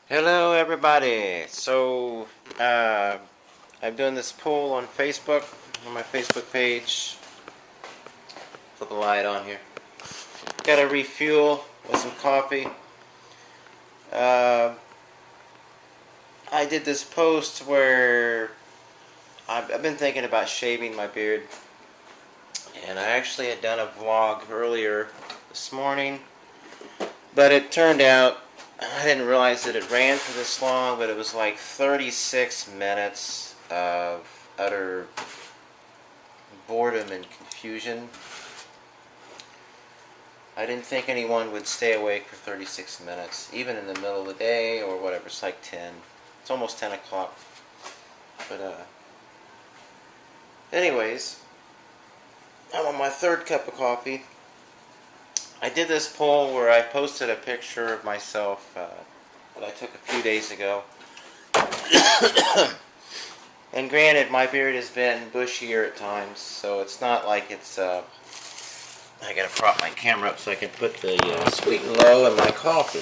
Hello, everybody. I'm doing this poll on Facebook, on my Facebook page. Put the light on here. Got to refuel with some coffee. Uh, I did this post where I've been thinking about shaving my beard, and I actually had done a vlog earlier this morning, but it turned out I didn't realize that it ran for this long, but it was like 36 minutes of utter boredom and confusion. I didn't think anyone would stay awake for 36 minutes, even in the middle of the day or whatever. It's like 10. It's almost 10 o'clock. But, anyways, I'm on my third cup of coffee. I did this poll where I posted a picture of myself that I took a few days ago. And granted, my beard has been bushier at times, so it's not like it's... I gotta prop my camera up so I can put the sweet and low in my coffee.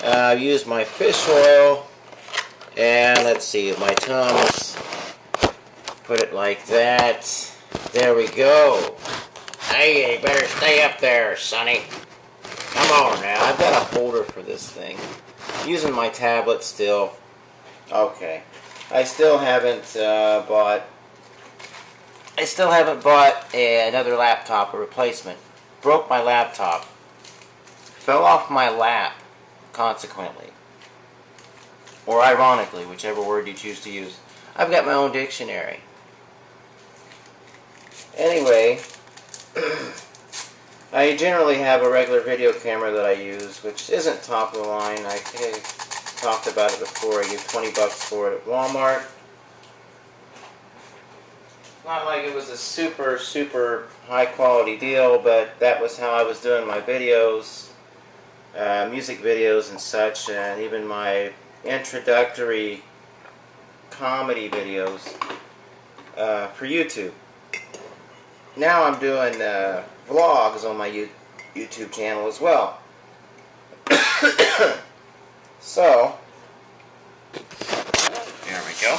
I've used my fish oil, and let's see, my Tums. Put it like that. There we go. Hey, you better stay up there, Sonny. Come on now, I've got a holder for this thing. I'm using my tablet still. Okay. I still haven't bought another laptop, a replacement. Broke my laptop. Fell off my lap, consequently. Or ironically, whichever word you choose to use. I've got my own dictionary. Anyway, I generally have a regular video camera that I use, which isn't top of the line. I think I talked about it before. I gave 20 bucks for it at Walmart. Not like it was a super high quality deal, but that was how I was doing my videos, music videos and such, and even my introductory comedy videos for YouTube. Now I'm doing vlogs on my YouTube channel as well. So, there we go.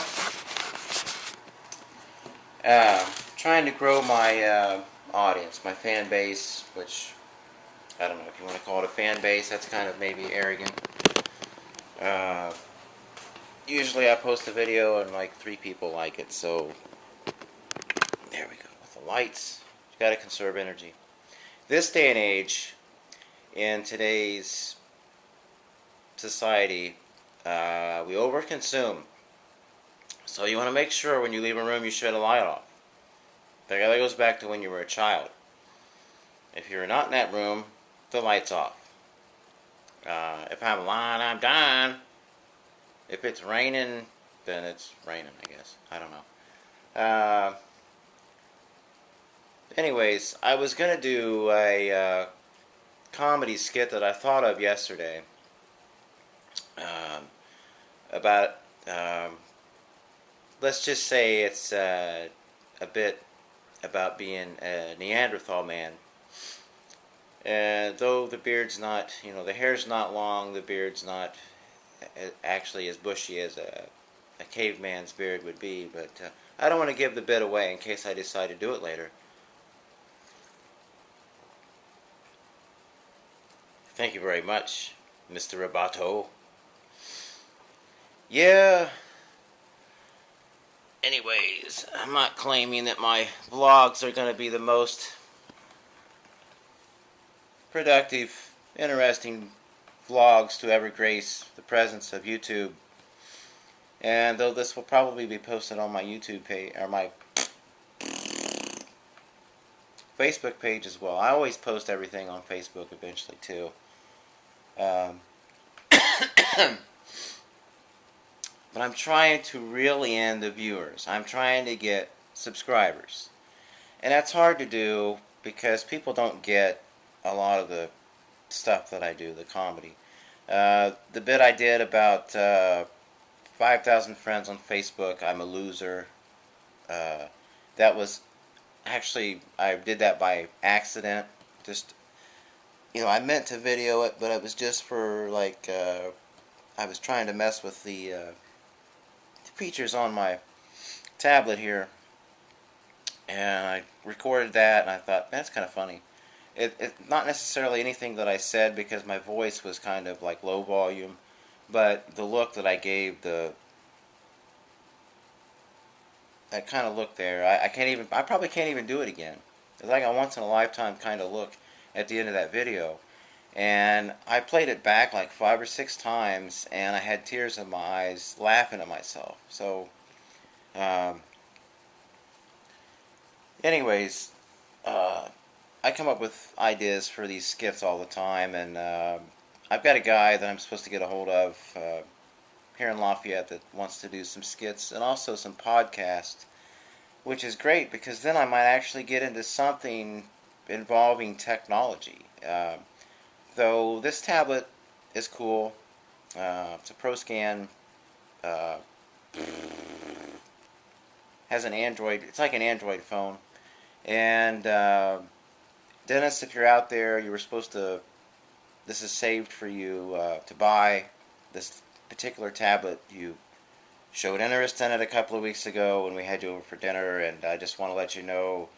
Trying to grow my audience, my fan base, which I don't know if you want to call it a fan base. That's kind of maybe arrogant. Usually I post a video and like 3 people like it, so there we go. With the lights, you got to conserve energy. This day and age, in today's society, we overconsume. So you want to make sure when you leave a room you shut a light off. That goes back to when you were a child. If you're not in that room, the light's off. If I'm lying, I'm dying. If it's raining, then it's raining, I guess. I don't know. Anyways, I was going to do a comedy skit that I thought of yesterday about... let's just say it's a bit about being a Neanderthal man. Though the beard's not, the hair's not long, the beard's not actually as bushy as a caveman's beard would be, but I don't want to give the bit away in case I decide to do it later. Thank you very much, Mr. Roboto. Yeah. Anyways, I'm not claiming that my vlogs are going to be the most productive, interesting vlogs to ever grace the presence of YouTube. And though this will probably be posted on my YouTube page, or my Facebook page as well. I always post everything on Facebook eventually too. But I'm trying to reel in the viewers. I'm trying to get subscribers. And that's hard to do because people don't get a lot of the stuff that I do, the comedy. The bit I did about 5,000 friends on Facebook, I'm a loser. That was actually, I did that by accident. Just, I meant to video it, but it was just for like I was trying to mess with the features on my tablet here, and I recorded that, and I thought, that's kind of funny. It not necessarily anything that I said, because my voice was kind of like low volume, but the look that I gave, that kind of look there, I probably can't even do it again. It's like a once in a lifetime kind of look at the end of that video. And I played it back like 5 or 6 times, and I had tears in my eyes laughing at myself. So, um, anyways, I come up with ideas for these skits all the time, and I've got a guy that I'm supposed to get a hold of here in Lafayette that wants to do some skits and also some podcasts, which is great because then I might actually get into something involving technology. Though this tablet is cool. It's a ProScan. Uh, has an Android. It's like an Android phone. And Dennis, if you're out there, you were supposed to. This is saved for you to buy this particular tablet. You showed interest in it a couple of weeks ago when we had you over for dinner, and I just want to let you know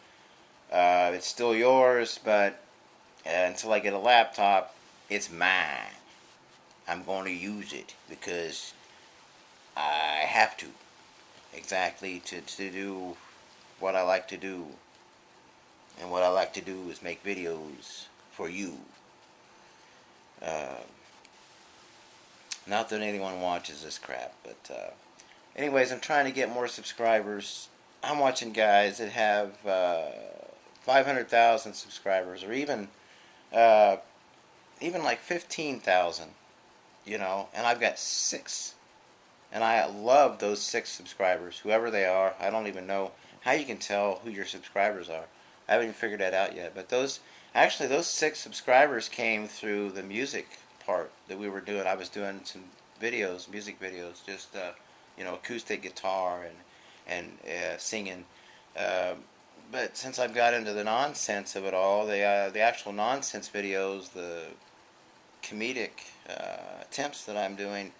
it's still yours, but until I get a laptop, it's mine. I'm going to use it because I have to. Exactly, to do what I like to do. And what I like to do is make videos for you. Uh, Not that anyone watches this crap, but anyways, I'm trying to get more subscribers. I'm watching guys that have 500,000 subscribers, or uh, even like 15,000, and I've got 6. And I love those 6 subscribers, whoever they are. I don't even know how you can tell who your subscribers are. I haven't even figured that out yet. But those 6 subscribers came through the music part that we were doing. I was doing some videos, music videos, just acoustic guitar and singing. Uh, but since I've got into the nonsense of it all, the actual nonsense videos, the comedic attempts that I'm doing,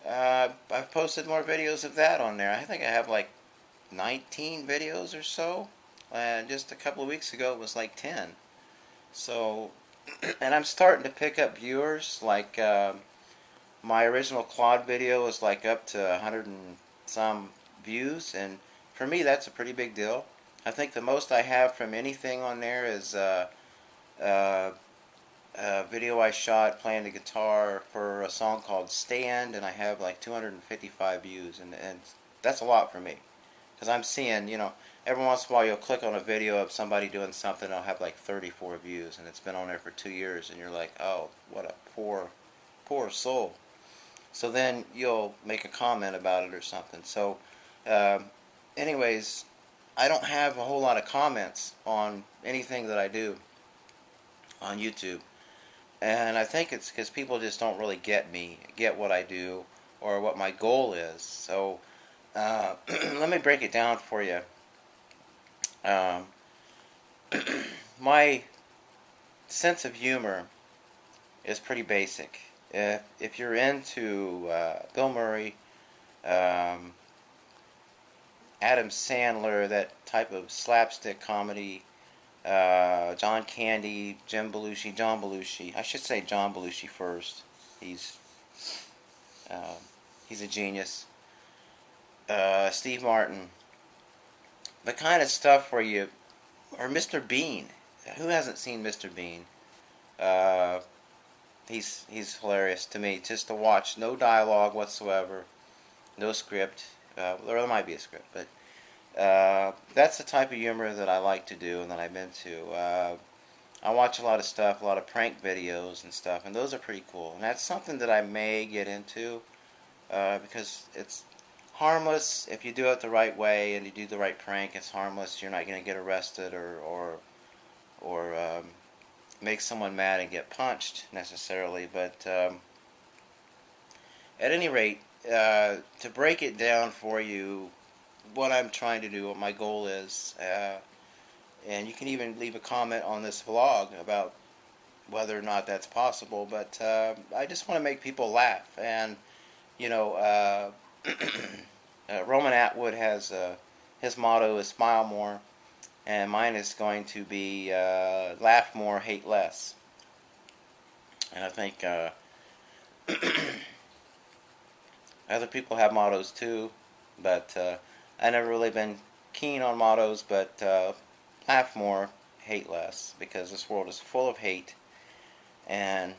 I've posted more videos of that on there. I think I have like 19 videos or so. And just a couple of weeks ago, it was like 10. So, and I'm starting to pick up viewers. Like my original Claude video was like up to 100 and some views, and for me, that's a pretty big deal. I think the most I have from anything on there is uh, a video I shot playing the guitar for a song called Stand, and I have like 255 views, and that's a lot for me. Because I'm seeing, every once in a while you'll click on a video of somebody doing something, and I'll have like 34 views, and it's been on there for 2 years, and you're like, oh, what a poor soul. So then you'll make a comment about it or something. So, um, anyways, I don't have a whole lot of comments on anything that I do on YouTube. And I think it's because people just don't really get what I do, or what my goal is. So let me break it down for you. Um, my sense of humor is pretty basic. If you're into Bill Murray, um, Adam Sandler, that type of slapstick comedy, John Candy, John Belushi. I should say John Belushi first. He's uh, he's a genius. Steve Martin. The kind of stuff where or Mr. Bean. Who hasn't seen Mr. Bean? Uh, he's hilarious to me. Just to watch, no dialogue whatsoever, no script. There might be a script, but that's the type of humor that I like to do and that I'm into. I watch a lot of stuff, a lot of prank videos and stuff, and those are pretty cool. And that's something that I may get into because it's harmless if you do it the right way and you do the right prank. It's harmless. You're not going to get arrested or make someone mad and get punched necessarily. But at any rate, to break it down for you, what I'm trying to do, what my goal is, and you can even leave a comment on this vlog about whether or not that's possible, but I just want to make people laugh, and you know, Roman Atwood has his motto is "Smile More," and mine is going to be "Laugh More, Hate Less." And I think other people have mottos too, but I never really been keen on mottos. But laugh more, hate less, because this world is full of hate, and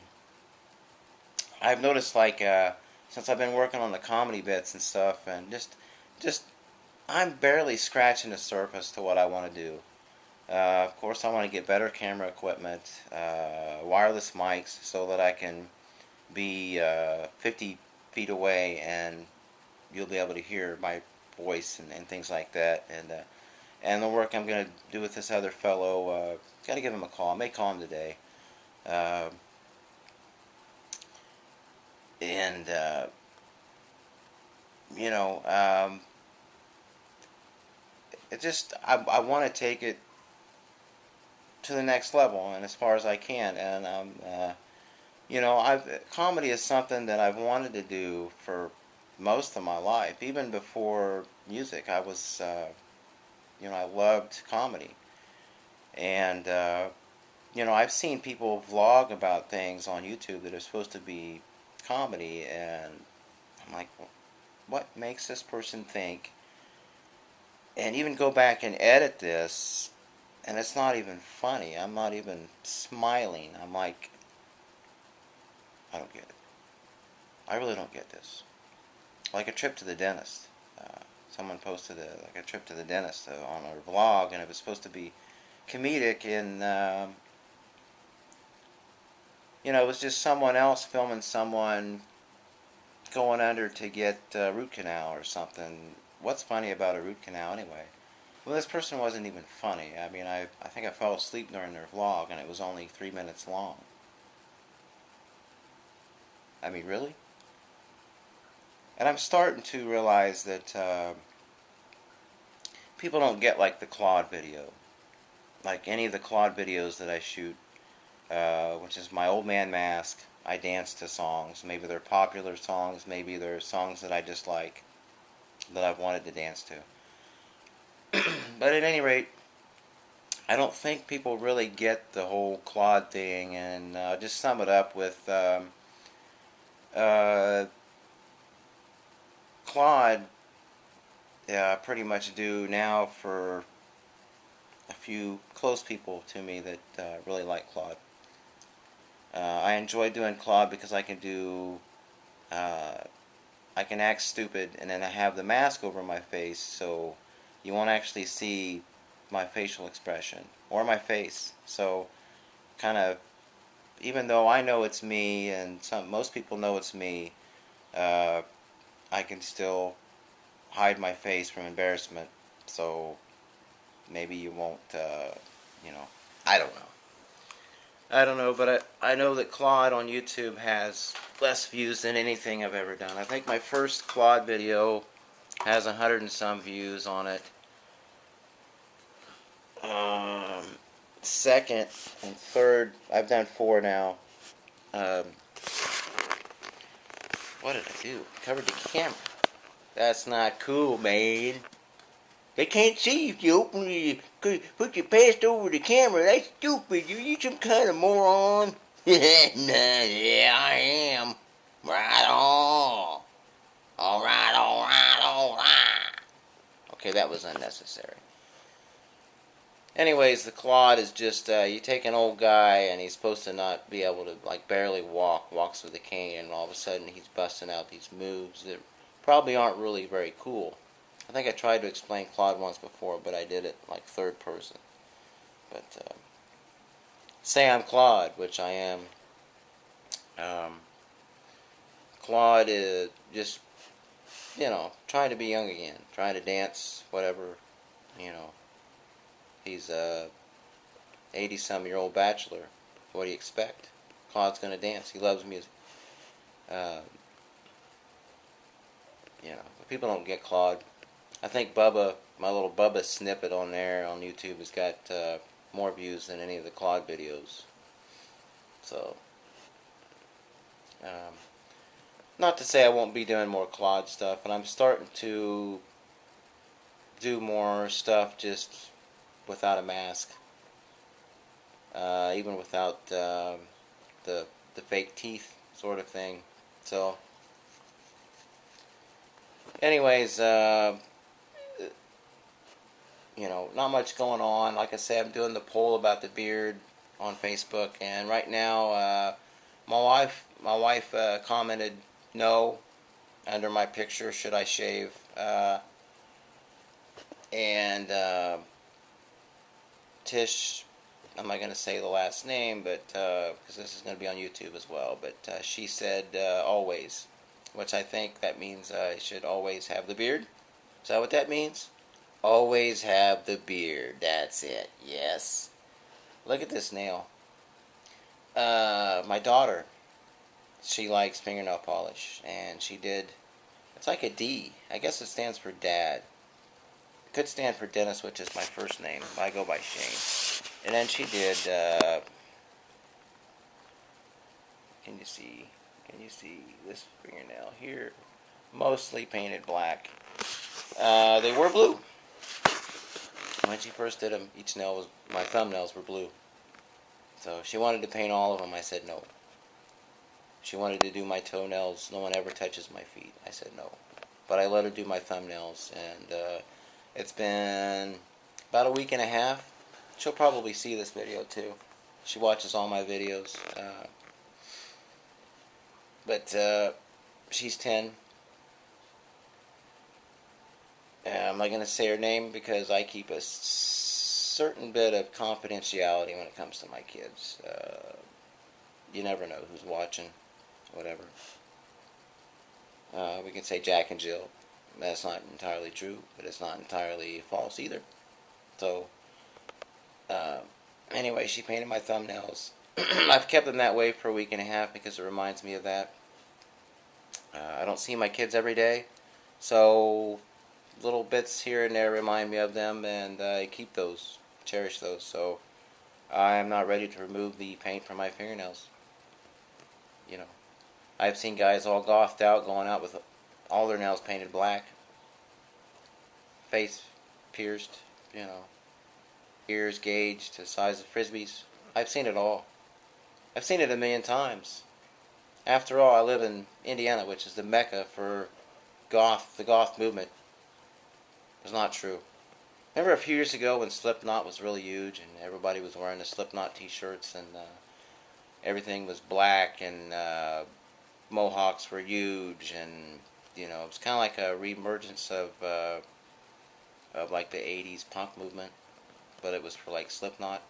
I've noticed like since I've been working on the comedy bits and stuff, and just I'm barely scratching the surface to what I want to do. Of course, I want to get better camera equipment, wireless mics, so that I can be 50 feet away and you'll be able to hear my voice and things like that. And the work I'm going to do with this other fellow, got to give him a call. I may call him today. Uh, and you know, it just I want to take it to the next level and as far as I can. And you know, comedy is something that I've wanted to do for most of my life, even before music. I was, you know, I loved comedy, and you know, I've seen people vlog about things on YouTube that are supposed to be comedy, and I'm like, what makes this person think? And even go back and edit this, and it's not even funny. I'm not even smiling. I'm like, I don't get it. I really don't get this. Like a trip to the dentist. Someone posted like a trip to the dentist on a vlog, and it was supposed to be comedic, and you know, it was just someone else filming someone going under to get a root canal or something. What's funny about a root canal anyway? Well, this person wasn't even funny. I mean, I think I fell asleep during their vlog, and it was only 3 minutes long. I mean, really? And I'm starting to realize that people don't get like the Claude video. Like any of the Claude videos that I shoot, which is my old man mask. I dance to songs. Maybe they're popular songs. Maybe they're songs that I just like, that I've wanted to dance to. But at any rate, I don't think people really get the whole Claude thing. And just sum it up with uh, Claude. I pretty much do now for a few close people to me that really like Claude. I enjoy doing Claude because I can do, I can act stupid, and then I have the mask over my face, so you won't actually see my facial expression or my face. So, kind of, even though I know it's me, and most people know it's me, uh, I can still hide my face from embarrassment. So maybe you won't, you know, I don't know. I don't know, but I know that Claude on YouTube has less views than anything I've ever done. I think my first Claude video has 100 and some views on it. Second and third, I've done 4 now. Um, what did I do? Covered the camera. That's not cool, man. They can't see if you put your past over the camera. That's stupid. You some kind of moron. Yeah, I am. Right on. Alright, alright, alright. Okay, that was unnecessary. Anyways, the Claude is just, you take an old guy and he's supposed to not be able to, like, barely walks with a cane, and all of a sudden he's busting out these moves that probably aren't really very cool. I think I tried to explain Claude once before, but I did it like third person. But say I'm Claude, which I am. Claude is just, you know, trying to be young again, trying to dance, whatever, you know. He's a 80-some-year-old bachelor. What do you expect? Claude's going to dance. He loves music. You know, but people don't get Claude. I think Bubba, my little Bubba snippet on there on YouTube has got more views than any of the Claude videos. So, Not to say I won't be doing more Claude stuff, but I'm starting to do more stuff just without a mask, even without the the fake teeth sort of thing. So, anyways, not much going on. Like I said, I'm doing the poll about the beard on Facebook, and right now, my wife commented no under my picture. Should I shave? And Tish, I'm not going to say the last name, but because this is going to be on YouTube as well. But she said always, which I think that means I should always have the beard. Is that what that means? Always have the beard. That's it. Yes. Look at this nail. My daughter, she likes fingernail polish, and she did. It's like a D. I guess it stands for Dad. It could stand for Dennis, which is my first name. I go by Shane. And then she did. Can you see? Can you see this fingernail here? Mostly painted black. They were blue. When she first did them, each nail was, my thumbnails were blue. So she wanted to paint all of them. I said no. She wanted to do my toenails. No one ever touches my feet. I said no. But I let her do my thumbnails, and it's been about a week and a half. She'll probably see this video too. She watches all my videos. But she's 10. I'm not going to say her name because I keep a certain bit of confidentiality when it comes to my kids. You never know who's watching, whatever. We can say Jack and Jill. That's not entirely true, but it's not entirely false either. So, anyway, she painted my thumbnails. I've kept them that way for a week and a half because it reminds me of that. I don't see my kids every day, so little bits here and there remind me of them, and I keep those, cherish those. So I'm not ready to remove the paint from my fingernails. I've seen guys all gothed out going out with all their nails painted black, face pierced, ears gauged to the size of frisbees. I've seen it all. I've seen it a million times. After all, I live in Indiana, which is the mecca for the goth movement. It's not true. Remember a few years ago when Slipknot was really huge and everybody was wearing the Slipknot t-shirts and everything was black and mohawks were huge, and it was kind of like a reemergence of like the 80s punk movement, but it was for like Slipknot.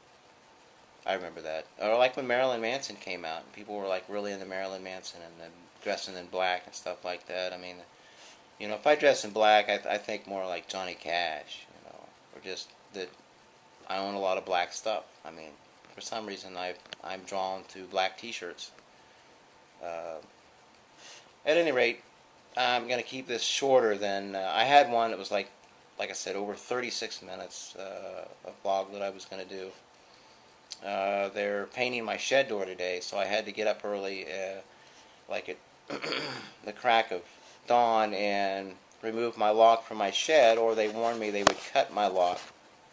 I remember that. Or like when Marilyn Manson came out, and people were like really into Marilyn Manson and dressing in black and stuff like that. I mean, if I dress in black, I think more like Johnny Cash, or just that I own a lot of black stuff. I mean, for some reason I'm drawn to black t-shirts. At any rate, I'm going to keep this shorter than I had one that was like I said, over 36 minutes of vlog that I was going to do. They're painting my shed door today, so I had to get up early, like at the crack of dawn, and remove my lock from my shed, or they warned me they would cut my lock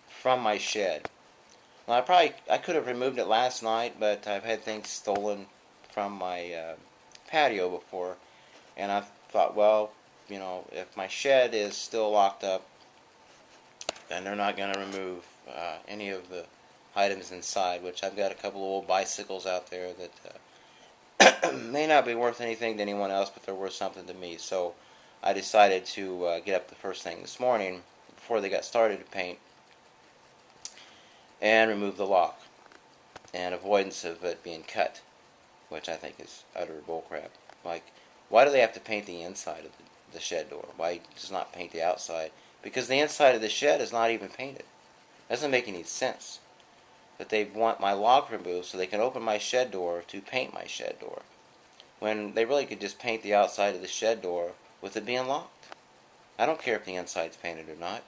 from my shed. Now, I could have removed it last night, but I've had things stolen from my patio before, and I thought, well, if my shed is still locked up, then they're not going to remove any of the items inside, which I've got a couple of old bicycles out there that may not be worth anything to anyone else, but they're worth something to me. So I decided to get up the first thing this morning, before they got started to paint, and remove the lock, and avoidance of it being cut, which I think is utter bullcrap. Like, why do they have to paint the inside of the shed door? Why just not paint the outside? Because the inside of the shed is not even painted. It doesn't make any sense. But they want my lock removed so they can open my shed door to paint my shed door, when they really could just paint the outside of the shed door with it being locked. I don't care if the inside's painted or not.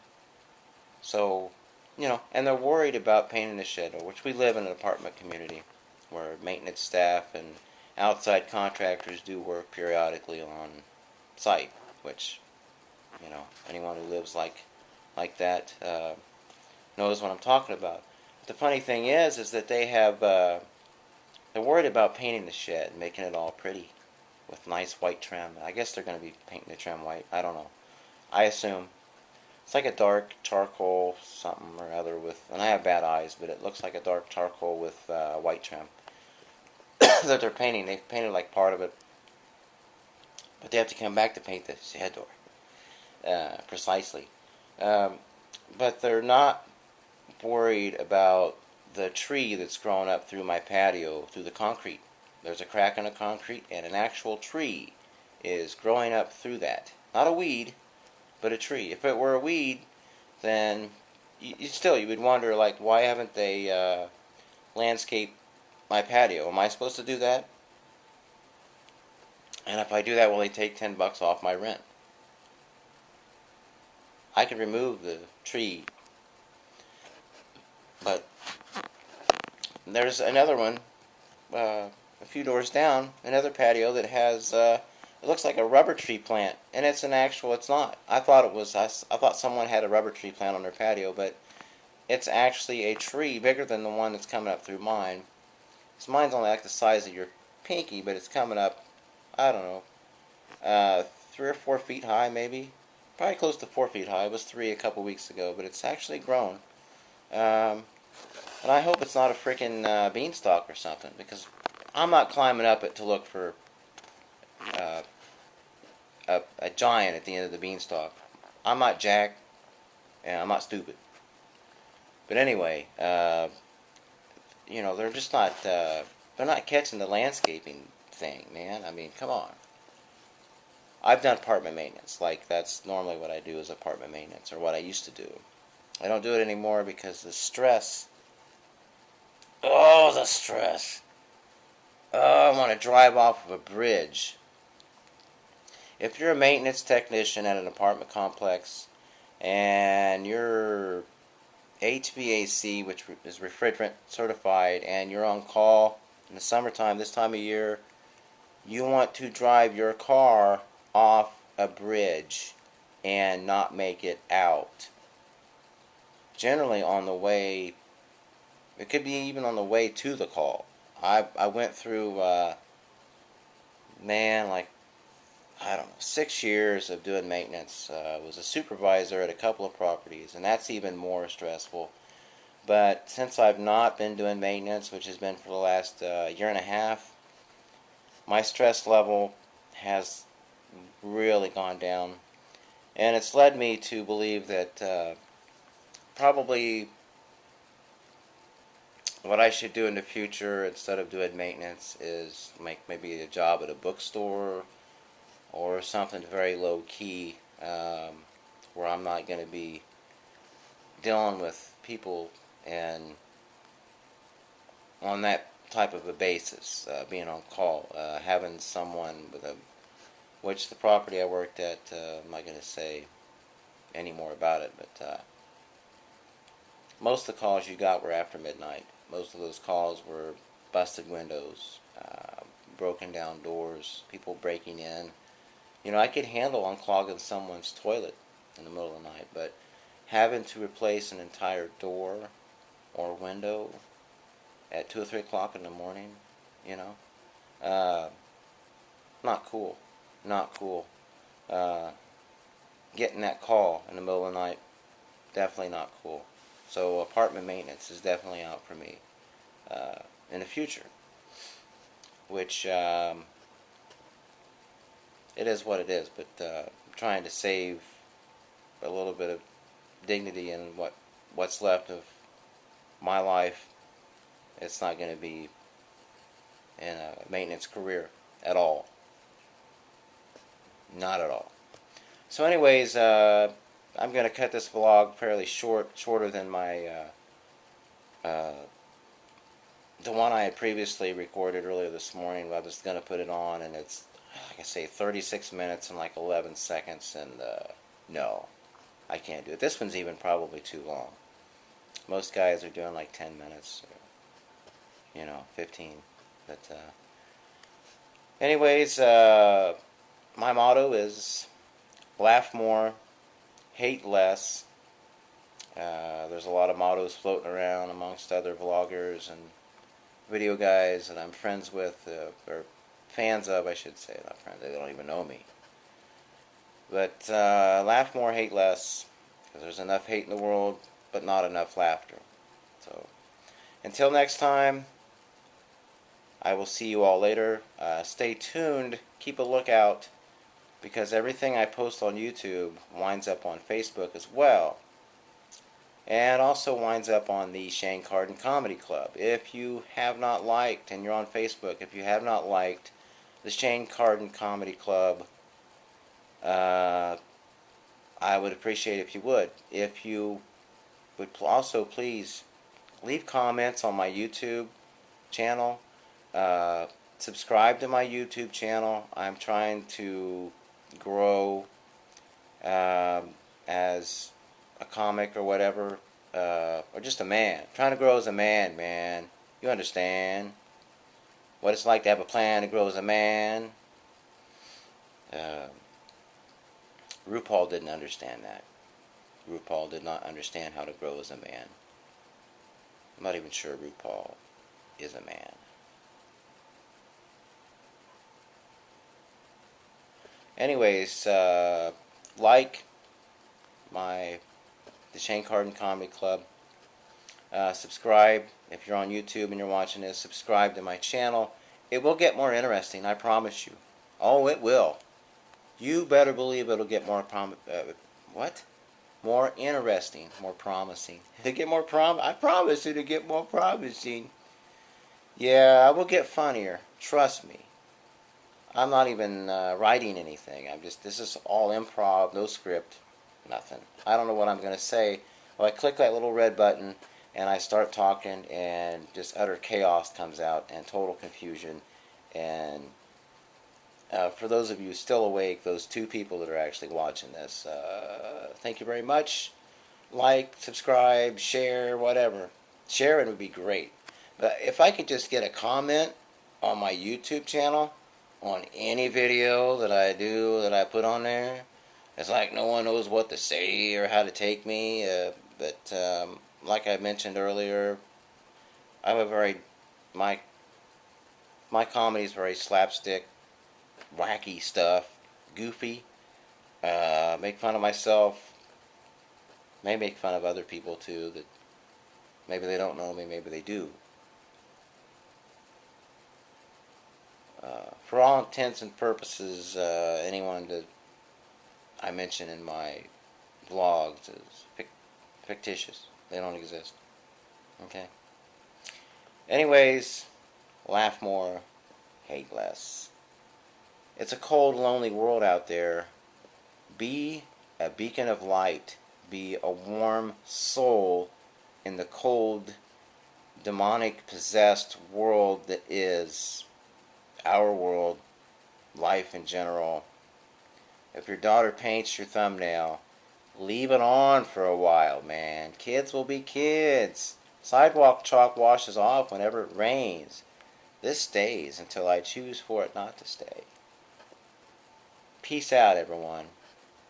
So, and they're worried about painting the shed door, which we live in an apartment community where maintenance staff and outside contractors do work periodically on site, which, anyone who lives like that knows what I'm talking about. But the funny thing is that they're worried about painting the shed and making it all pretty with nice white trim. I guess they're going to be painting the trim white. I don't know. I assume. It's like a dark charcoal something or other with, and I have bad eyes, but it looks like a dark charcoal with white trim that they're painting. They've painted like part of it, but they have to come back to paint the shed door precisely. But they're not worried about the tree that's grown up through my patio, through the concrete. There's a crack in the concrete, and an actual tree is growing up through that. Not a weed, but a tree. If it were a weed, then you would wonder, like, why haven't they landscaped my patio? Am I supposed to do that? And if I do that, will they take $10 off my rent? I could remove the tree, but there's another one a few doors down, another patio that has it looks like a rubber tree plant, and it's not. I thought someone had a rubber tree plant on their patio, but it's actually a tree bigger than the one that's coming up through mine. So mine's only like the size of your pinky, but it's coming up, I don't know, 3 or 4 feet high maybe. Probably close to 4 feet high. It was 3 a couple weeks ago, but it's actually grown. And I hope it's not a freaking beanstalk or something, because I'm not climbing up it to look for a giant at the end of the beanstalk. I'm not Jack, and I'm not stupid. But anyway, they're just not, they're not catching the landscaping thing, man. I mean, come on. I've done apartment maintenance. Like, that's normally what I do is apartment maintenance, or what I used to do. I don't do it anymore because the stress. Oh, the stress. Oh, I want to drive off of a bridge. If you're a maintenance technician at an apartment complex and you're HVAC, which is refrigerant certified, and you're on call in the summertime, this time of year, you want to drive your car off a bridge and not make it out. Generally on the way, it could be even on the way to the call. I went through, like, I don't know, 6 years of doing maintenance. I was a supervisor at a couple of properties, and that's even more stressful. But since I've not been doing maintenance, which has been for the last year and a half, my stress level has really gone down. And it's led me to believe that probably what I should do in the future, instead of doing maintenance, is make maybe a job at a bookstore or something very low key, where I'm not going to be dealing with people and on that type of a basis, being on call, having someone which the property I worked at, I'm not going to say any more about it, but most of the calls you got were after midnight. Most of those calls were busted windows, broken down doors, people breaking in. I could handle unclogging someone's toilet in the middle of the night, but having to replace an entire door or window at 2 or 3 o'clock in the morning, not cool. Not cool. Getting that call in the middle of the night, definitely not cool. So apartment maintenance is definitely out for me in the future, which it is what it is, but I'm trying to save a little bit of dignity in what's left of my life. It's not going to be in a maintenance career at all. Not at all. So anyways, I'm going to cut this vlog fairly shorter than my the one I had previously recorded earlier this morning. I was going to put it on, and it's, like I say, 36 minutes and like 11 seconds, and no, I can't do it. This one's even probably too long. Most guys are doing like 10 minutes, or, 15, but Anyways, my motto is laugh more, hate less. There's a lot of mottos floating around amongst other vloggers and video guys that I'm friends with, or fans of, I should say. Not friends, they don't even know me. But laugh more, hate less, because there's enough hate in the world, but not enough laughter. So, until next time, I will see you all later. Stay tuned, keep a lookout, because everything I post on YouTube winds up on Facebook as well. And also winds up on the Shane Carden Comedy Club. If you have not liked, and you're on Facebook, if you have not liked the Shane Carden Comedy Club, I would appreciate if you would. If you would also please leave comments on my YouTube channel. Subscribe to my YouTube channel. I'm trying to grow as a comic or whatever, or just a man. I'm trying to grow as a man. You understand what it's like to have a plan to grow as a man. RuPaul didn't understand that. RuPaul did not understand how to grow as a man. I'm not even sure RuPaul is a man. Anyways, like the Shane Carden Comedy Club. Subscribe if you're on YouTube and you're watching this. Subscribe to my channel. It will get more interesting, I promise you. Oh, it will. You better believe it'll get more more interesting, more promising. To get more I promise you to get more promising. Yeah, I will get funnier. Trust me. I'm not even writing anything. This is all improv, no script, nothing. I don't know what I'm going to say. Well, I click that little red button and I start talking and just utter chaos comes out and total confusion. And for those of you still awake, those 2 people that are actually watching this, thank you very much. Like, subscribe, share, whatever. Sharing would be great. But if I could just get a comment on my YouTube channel, on any video that I do, that I put on there, it's like no one knows what to say or how to take me. But like I mentioned earlier, I have my comedy is very slapstick, wacky stuff, goofy. Make fun of myself. May make fun of other people too. That maybe they don't know me, maybe they do. For all intents and purposes, anyone that I mention in my vlogs is fictitious. They don't exist. Okay? Anyways, laugh more, hate less. It's a cold, lonely world out there. Be a beacon of light. Be a warm soul in the cold, demonic, possessed world that is our world, life in general. If your daughter paints your thumbnail, leave it on for a while, man. Kids will be kids. Sidewalk chalk washes off whenever it rains. This stays until I choose for it not to stay. Peace out, everyone.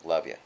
Love you.